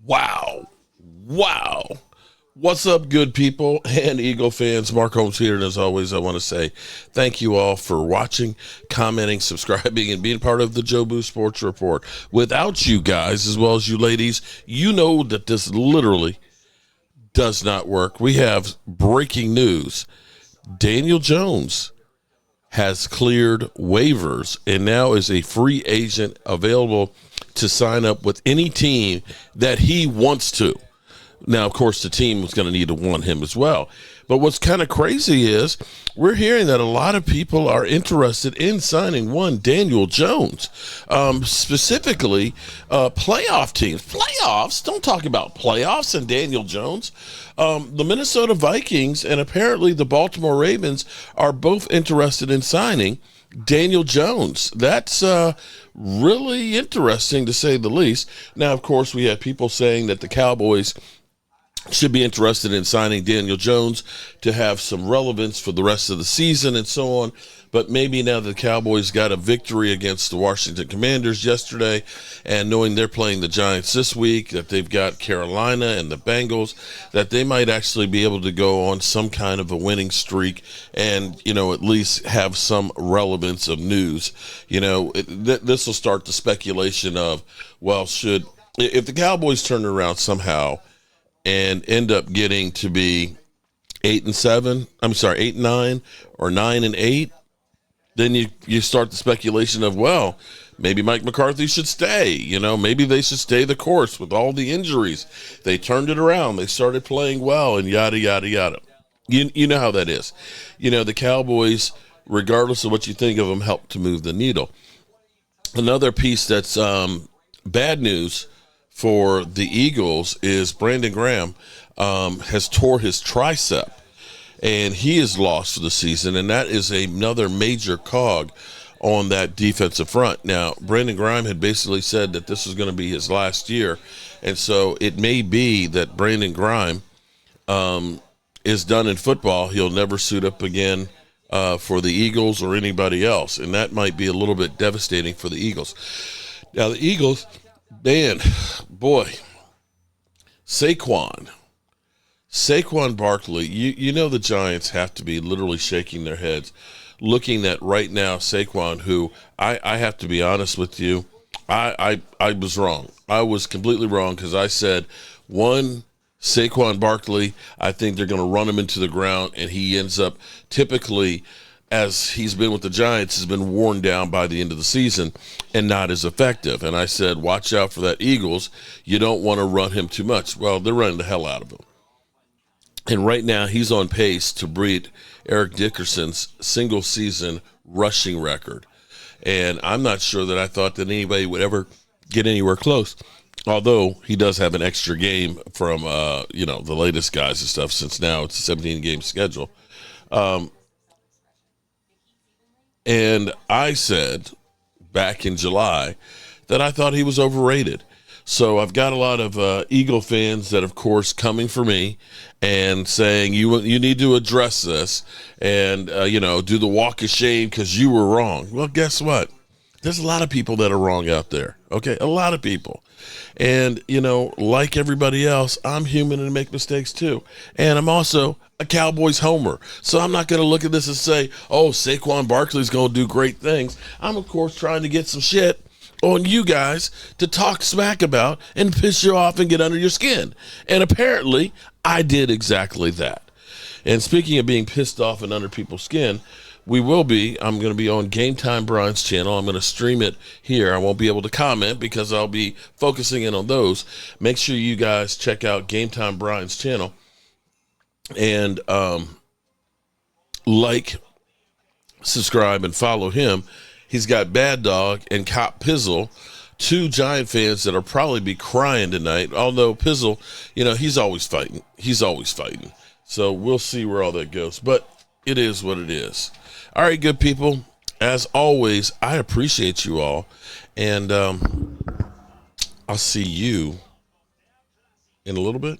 Wow. Wow. What's up, good people and Eagle fans? Mark Holmes here, and as always, I want to say thank you all for watching, commenting, subscribing, and being part of the Joe Boo Sports Report. Without you guys, as well as you ladies, you know that this literally does not work. We have breaking news. Daneil Jones has cleared waivers and now is a free agent available to sign up with any team that he wants to. Now, of course, the team was going to need to want him as well. But what's kind of crazy is we're hearing that a lot of people are interested in signing one Daneil Jones, specifically playoff teams. Playoffs? Don't talk about playoffs and Daneil Jones. The Minnesota Vikings and apparently the Baltimore Ravens are both interested in signing Daneil Jones. That's really interesting, to say the least. Now, of course, we have people saying that the Cowboys should be interested in signing Daneil Jones to have some relevance for the rest of the season and so on. But maybe now the Cowboys got a victory against the Washington Commanders yesterday, and knowing they're playing the Giants this week, that they've got Carolina and the Bengals, that they might actually be able to go on some kind of a winning streak and, at least have some relevance of news. This will start the speculation of, well, if the Cowboys turn around somehow and end up getting to be 8-9 or 9-8, then you start the speculation of, well, maybe Mike McCarthy should stay. Maybe they should stay the course with all the injuries. They turned it around. They started playing well and yada, yada, yada. You know how that is. The Cowboys, regardless of what you think of them, help to move the needle. Another piece that's bad news for the Eagles is Brandon Graham has tore his tricep, and he is lost for the season, and that is another major cog on that defensive front. Now, Brandon Graham had basically said that this is going to be his last year, and so it may be that Brandon Graham is done in football. He'll never suit up again for the Eagles or anybody else, and that might be a little bit devastating for the Eagles. Now, the Eagles, man, boy, Saquon Barkley, the Giants have to be literally shaking their heads looking at right now Saquon, who I have to be honest with you, I was wrong. I was completely wrong because I said Saquon Barkley, I think they're going to run him into the ground, and he ends up typically, as he's been with the Giants, has been worn down by the end of the season and not as effective. And I said, watch out for that Eagles. You don't want to run him too much. Well, they're running the hell out of him. And right now he's on pace to beat Eric Dickerson's single-season rushing record. And I'm not sure that I thought that anybody would ever get anywhere close, although he does have an extra game from, the latest guys and stuff, since now it's a 17-game schedule. And I said back in July that I thought he was overrated. So I've got a lot of Eagle fans that, of course, coming for me and saying you need to address this and, do the walk of shame because you were wrong. Well, guess what? There's a lot of people that are wrong out there, okay? A lot of people. And, like everybody else, I'm human and make mistakes too. And I'm also a Cowboys homer. So I'm not going to look at this and say, oh, Saquon Barkley's going to do great things. I'm, of course, trying to get some shit on you guys to talk smack about and piss you off and get under your skin. And apparently I did exactly that. And speaking of being pissed off and under people's skin, I'm going to be on Game Time Brian's channel. I'm going to stream it here. I won't be able to comment because I'll be focusing in on those. Make sure you guys check out Game Time Brian's channel and subscribe, and follow him. He's got Bad Dog and Cop Pizzle, two Giant fans that will probably be crying tonight. Although Pizzle, he's always fighting. So we'll see where all that goes. But it is what it is. All right, good people. As always, I appreciate you all. And I'll see you in a little bit.